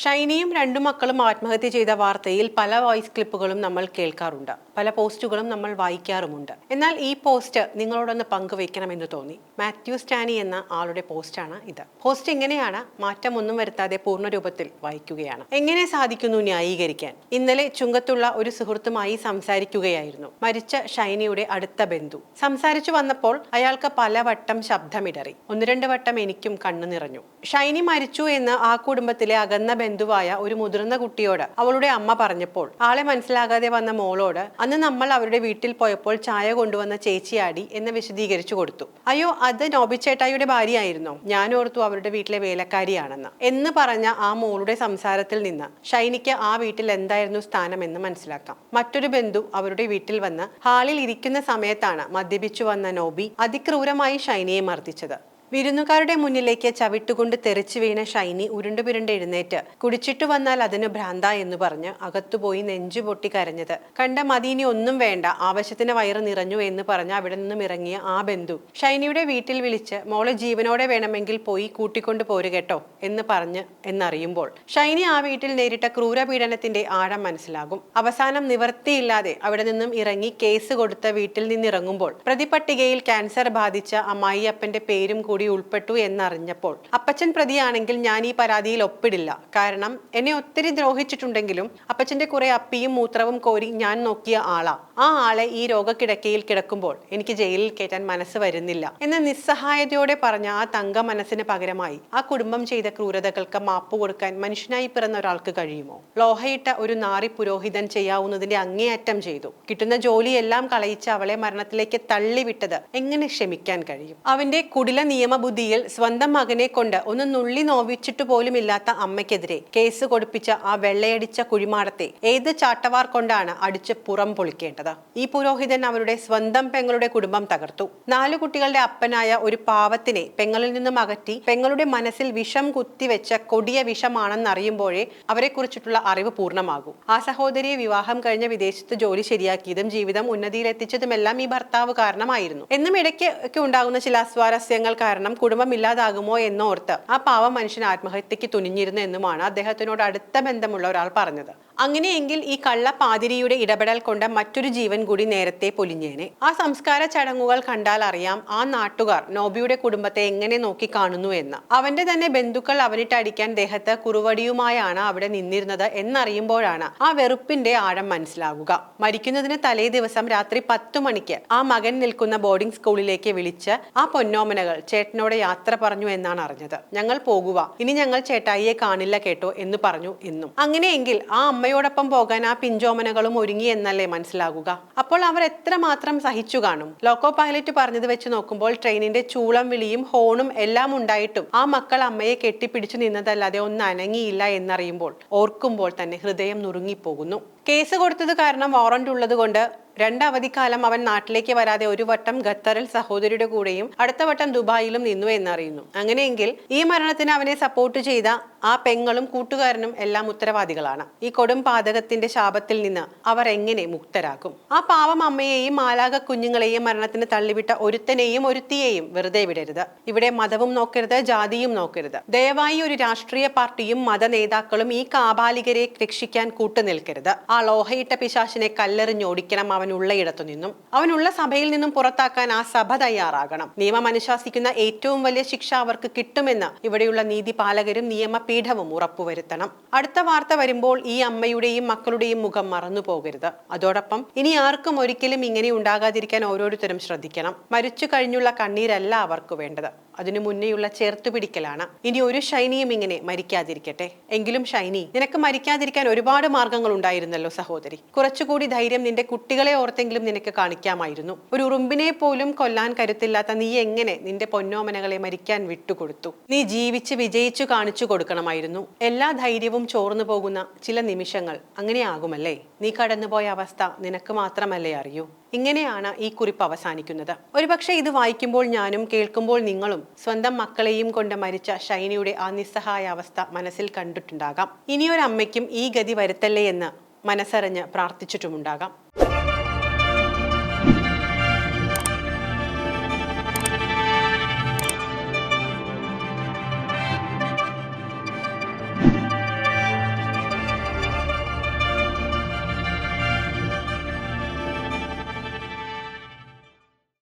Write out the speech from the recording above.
ഷൈനിയും രണ്ടു മക്കളും ആത്മഹത്യ ചെയ്ത വാർത്തയിൽ പല വോയിസ് ക്ലിപ്പുകളും നമ്മൾ കേൾക്കാറുണ്ട്, പല പോസ്റ്റുകളും നമ്മൾ വായിക്കാറുമുണ്ട്. എന്നാൽ ഈ പോസ്റ്റ് നിങ്ങളോടൊന്ന് പങ്കുവയ്ക്കണമെന്ന് തോന്നി. മാത്യു സ്റ്റാനി എന്ന ആളുടെ പോസ്റ്റാണ് ഇത്. പോസ്റ്റ് ഇങ്ങനെയാണ്, മാറ്റമൊന്നും വരുത്താതെ പൂർണ്ണ രൂപത്തിൽ വായിക്കുകയാണ്. എങ്ങനെ സാധിക്കുന്നു ന്യായീകരിക്കാൻ? ഇന്നലെ ചുങ്കത്തുള്ള ഒരു സുഹൃത്തുമായി സംസാരിക്കുകയായിരുന്നു മരിച്ച ഷൈനിയുടെ അടുത്ത ബന്ധു. സംസാരിച്ചു വന്നപ്പോൾ അയാൾക്ക് പലവട്ടം ശബ്ദമിടറി. ഒന്ന് രണ്ട് വട്ടം എനിക്കും കണ്ണു നിറഞ്ഞു. ഷൈനി മരിച്ചു എന്ന് ആ കുടുംബത്തിലെ അകന്ന ബന്ധുവായ ഒരു മുതിർന്ന കുട്ടിയോട് അവളുടെ അമ്മ പറഞ്ഞപ്പോൾ ആളെ മനസ്സിലാകാതെ വന്ന മോളോട് അന്ന് നമ്മൾ അവരുടെ വീട്ടിൽ പോയപ്പോൾ ചായ കൊണ്ടുവന്ന ചേച്ചിയാടി എന്ന് വിശദീകരിച്ചു കൊടുത്തു. അയ്യോ, അത് നോബിച്ചേട്ടായിയുടെ ഭാര്യയായിരുന്നോ? ഞാൻ ഓർത്തു അവരുടെ വീട്ടിലെ വേലക്കാരിയാണെന്ന് എന്ന് പറഞ്ഞ ആ മോളുടെ സംസാരത്തിൽ നിന്ന് ഷൈനിക്ക് ആ വീട്ടിൽ എന്തായിരുന്നു സ്ഥാനമെന്ന് മനസ്സിലാക്കാം. മറ്റൊരു ബന്ധു അവരുടെ വീട്ടിൽ വന്ന് ഹാളിൽ ഇരിക്കുന്ന സമയത്താണ് മദ്യപിച്ചു വന്ന നോബി അതിക്രൂരമായി ഷൈനിയെ മർദ്ദിച്ചത്. വിരുന്നുകാരുടെ മുന്നിലേക്ക് ചവിട്ടുകൊണ്ട് തെറിച്ചു വീണ ഷൈനി ഉരുണ്ടുപിരുണ്ട് എഴുന്നേറ്റ് കുടിച്ചിട്ട് വന്നാൽ അതിന് ഭ്രാന്ത എന്ന് പറഞ്ഞ് അകത്തുപോയി നെഞ്ചു പൊട്ടി കരഞ്ഞത് കണ്ട മദീനി ഒന്നും വേണ്ട, ആവശ്യത്തിന് വയറ് നിറഞ്ഞു എന്ന് പറഞ്ഞ് അവിടെ നിന്നും ഇറങ്ങിയ ആ ബന്ധു ഷൈനിയുടെ വീട്ടിൽ വിളിച്ച് മോളെ ജീവനോടെ വേണമെങ്കിൽ പോയി കൂട്ടിക്കൊണ്ട് പോരുകേട്ടോ എന്ന് പറഞ്ഞ് എന്നറിയുമ്പോൾ ഷൈനി ആ വീട്ടിൽ നേരിട്ട ക്രൂരപീഡനത്തിന്റെ ആഴം മനസ്സിലാകും. അവസാനം നിവർത്തിയില്ലാതെ അവിടെ നിന്നും ഇറങ്ങി കേസ് കൊടുത്ത വീട്ടിൽ നിന്നിറങ്ങുമ്പോൾ പ്രതിപട്ടികയിൽ ക്യാൻസർ ബാധിച്ച അമ്മായിയപ്പന്റെ പേരും ഉൾപ്പെട്ടു എന്നറിഞ്ഞപ്പോൾ അപ്പച്ചൻ പ്രതിയാണെങ്കിൽ ഞാൻ ഈ പരാതിയിൽ ഒപ്പിടില്ല. കാരണം എന്നെ ഒത്തിരി ദ്രോഹിച്ചിട്ടുണ്ടെങ്കിലും അപ്പച്ചന്റെ കുറെ അപ്പിയും മൂത്രവും കോരി ഞാൻ നോക്കിയ ആളാ. ആ ആളെ ഈ രോഗക്കിടക്കയിൽ കിടക്കുമ്പോൾ എനിക്ക് ജയിലിൽ കയറ്റാൻ മനസ്സ് വരുന്നില്ല എന്ന് നിസ്സഹായതയോടെ പറഞ്ഞ ആ തങ്ക മനസ്സിന് പകരമായി ആ കുടുംബം ചെയ്ത ക്രൂരതകൾക്ക് മാപ്പ് കൊടുക്കാൻ മനുഷ്യനായി പിറന്ന ഒരാൾക്ക് കഴിയുമോ? ലോഹയിട്ട ഒരു നാറി പുരോഹിതൻ ചെയ്യാവുന്നതിന്റെ അങ്ങേയറ്റം ചെയ്തു. കിട്ടുന്ന ജോലിയെല്ലാം കളയിച്ച് അവളെ മരണത്തിലേക്ക് തള്ളിവിട്ടത് എങ്ങനെ ക്ഷമിക്കാൻ കഴിയും? അവന്റെ കുടില നിയമബുദ്ധിയിൽ സ്വന്തം മകനെ കൊണ്ട് ഒന്ന് നുള്ളി നോവിച്ചിട്ട് പോലും ഇല്ലാത്ത അമ്മയ്ക്കെതിരെ കേസ് കൊടുപ്പിച്ച ആ വെള്ളയടിച്ച കുഴിമാടത്തെ ഏത് ചാട്ടവാർ കൊണ്ടാണ് അടിച്ച് പുറം പൊളിക്കേണ്ടത്? ഈ പുരോഹിതൻ അവരുടെ സ്വന്തം പെങ്ങളുടെ കുടുംബം തകർത്തു. 4 കുട്ടികളുടെ അപ്പനായ ഒരു പാവത്തിനെ പെങ്ങളിൽ നിന്നും അകറ്റി പെങ്ങളുടെ മനസ്സിൽ വിഷം കുത്തിവെച്ച കൊടിയ വിഷമാണെന്നറിയുമ്പോഴേ അവരെ കുറിച്ചിട്ടുള്ള അറിവ് പൂർണ്ണമാകും. ആ സഹോദരിയെ വിവാഹം കഴിഞ്ഞ വിദേശത്ത് ജോലി ശരിയാക്കിയതും ജീവിതം ഉന്നതിയിലെത്തിച്ചതുമെല്ലാം ഈ ഭർത്താവ് കാരണമായിരുന്നു എന്നും ഇടയ്ക്ക് ഉണ്ടാകുന്ന ചില അസ്വാരസ്യങ്ങൾ കാരണം കുടുംബം ഇല്ലാതാകുമോ എന്നോർത്ത് ആ പാവ മനുഷ്യൻ ആത്മഹത്യക്ക് തുനിഞ്ഞിരുന്നു എന്നുമാണ് അദ്ദേഹത്തിനോട് അടുത്ത ബന്ധമുള്ള ഒരാൾ പറഞ്ഞത്. അങ്ങനെയെങ്കിൽ ഈ കള്ള പാതിരിയുടെ ഇടപെടൽ കൊണ്ട് മറ്റൊരു ജീവൻ കൂടി നേരത്തെ പൊലിഞ്ഞേനെ. ആ സംസ്കാര ചടങ്ങുകൾ കണ്ടാൽ അറിയാം ആ നാട്ടുകാർ നോബിയുടെ കുടുംബത്തെ എങ്ങനെ നോക്കി കാണുന്നു എന്ന്. അവന്റെ തന്നെ ബന്ധുക്കൾ അവനിട്ടടിക്കാൻ ദേഹത്ത് കുറുവടിയുമായാണ് അവിടെ നിന്നിരുന്നത് എന്നറിയുമ്പോഴാണ് ആ വെറുപ്പിന്റെ ആഴം മനസ്സിലാകുക. മരിക്കുന്നതിന് തലേ ദിവസം രാത്രി 10 മണിക്ക് ആ മകൻ നിൽക്കുന്ന ബോർഡിംഗ് സ്കൂളിലേക്ക് വിളിച്ച് ആ പൊന്നോമനകൾ ചേട്ടനോട് യാത്ര പറഞ്ഞു എന്നാണ് അറിഞ്ഞത്. ഞങ്ങൾ പോകുക, ഇനി ഞങ്ങൾ ചേട്ടായിയെ കാണില്ല കേട്ടോ എന്ന് പറഞ്ഞു എന്നും. അങ്ങനെയെങ്കിൽ ആ അമ്മയോടൊപ്പം പോകാൻ ആ പിഞ്ചോമനകളും ഒരുങ്ങി എന്നല്ലേ മനസ്സിലാകുക? അപ്പോൾ അവർ എത്രമാത്രം സഹിച്ചു കാണും? ലോക്കോ പൈലറ്റ് പറഞ്ഞത് വെച്ച് നോക്കുമ്പോൾ ട്രെയിനിന്റെ ചൂളം വിളിയും ഹോണും എല്ലാം ഉണ്ടായിട്ടും ആ മക്കൾ അമ്മയെ കെട്ടിപ്പിടിച്ചു നിന്നതല്ലാതെ ഒന്ന് അനങ്ങിയില്ല എന്നറിയുമ്പോൾ ഓർക്കുമ്പോൾ തന്നെ ഹൃദയം നുറുങ്ങിപ്പോകുന്നു. കേസ് കൊടുത്തത് കാരണം വാറന്റ് ഉള്ളത് കൊണ്ട് 2 അവധിക്കാലം അവൻ നാട്ടിലേക്ക് വരാതെ ഒരു വട്ടം ഖത്തറിൽ സഹോദരിയുടെ കൂടെയും അടുത്ത വട്ടം ദുബായിലും നിന്നു എന്നറിയുന്നു. അങ്ങനെയെങ്കിൽ ഈ മരണത്തിന് അവനെ സപ്പോർട്ട് ചെയ്ത ആ പെങ്ങളും കൂട്ടുകാരനും എല്ലാം ഉത്തരവാദികളാണ്. ഈ കൊടും പാതകത്തിന്റെ ശാപത്തിൽ നിന്ന് അവർ എങ്ങനെ മുക്തരാക്കും? ആ പാവം അമ്മയെയും മാലാക കുഞ്ഞുങ്ങളെയും മരണത്തിന് തള്ളിവിട്ട ഒരുത്തനെയും ഒരുത്തിയെയും വെറുതെ വിടരുത്. ഇവിടെ മതവും നോക്കരുത്, ജാതിയും നോക്കരുത്. ദയവായി ഒരു രാഷ്ട്രീയ പാർട്ടിയും മത നേതാക്കളും ഈ കാബാലികരെ രക്ഷിക്കാൻ കൂട്ടുനിൽക്കരുത്. ആ ലോഹയിട്ട പിശാചിനെ കല്ലെറിഞ്ഞോടിക്കണം അവനുള്ള ഇടത്തു നിന്നും. അവനുള്ള സഭയിൽ നിന്നും പുറത്താക്കാൻ ആ സഭ തയ്യാറാകണം. നിയമം അനുശാസിക്കുന്ന ഏറ്റവും വലിയ ശിക്ഷ അവർക്ക് കിട്ടുമെന്ന് ഇവിടെയുള്ള നീതിപാലകരും നിയമപീഠവും ഉറപ്പുവരുത്തണം. അടുത്ത വാർത്ത വരുമ്പോൾ ഈ അമ്മയുടെയും മക്കളുടെയും മുഖം മറന്നു പോകരുത്. അതോടൊപ്പം ഇനി ആർക്കും ഒരിക്കലും ഇങ്ങനെ ഉണ്ടാകാതിരിക്കാൻ ഓരോരുത്തരും ശ്രദ്ധിക്കണം. മരിച്ചു കഴിഞ്ഞുള്ള കണ്ണീരല്ല അവർക്ക് വേണ്ടത്, അതിനു മുന്നേയുള്ള ചേർത്തുപിടിക്കലാണ്. ഇനി ഒരു ഷൈനിയും ഇങ്ങനെ മരിക്കാതിരിക്കട്ടെ. എങ്കിലും ഷൈനി, നിനക്ക് മരിക്കാതിരിക്കാൻ ഒരുപാട് മാർഗങ്ങൾ ഉണ്ടായിരുന്നല്ലോ സഹോദരി. കുറച്ചുകൂടി ധൈര്യം നിന്റെ കുട്ടികളെ ഓർത്തെങ്കിലും നിനക്ക് കാണിക്കാമായിരുന്നു. ഒരു ഉറുമ്പിനെ പോലും കൊല്ലാൻ കരുത്തില്ലാത്ത നീ എങ്ങനെ നിന്റെ പൊന്നോമനകളെ മരിക്കാൻ വിട്ടുകൊടുത്തു? നീ ജീവിച്ച് വിജയിച്ചു കാണിച്ചു കൊടുക്കണമായിരുന്നു. എല്ലാ ധൈര്യവും ചോർന്നു പോകുന്ന ചില നിമിഷങ്ങൾ അങ്ങനെയാകുമല്ലേ? നീ കടന്നുപോയ അവസ്ഥ നിനക്ക് മാത്രമല്ലേ അറിയൂ. ഇങ്ങനെയാണ് ഈ കുറിപ്പ് അവസാനിക്കുന്നത്. ഒരുപക്ഷെ ഇത് വായിക്കുമ്പോൾ ഞാനും കേൾക്കുമ്പോൾ നിങ്ങളും സ്വന്തം മക്കളെയും കൊണ്ട് മരിച്ച ഷൈനിയുടെ ആ നിസ്സഹായ അവസ്ഥ മനസ്സിൽ കണ്ടിട്ടുണ്ടാകാം. ഇനിയൊരമ്മയ്ക്കും ഈ ഗതി വരുത്തല്ലേ എന്ന് മനസ്സറിഞ്ഞ് പ്രാർത്ഥിച്ചിട്ടുമുണ്ടാകാം.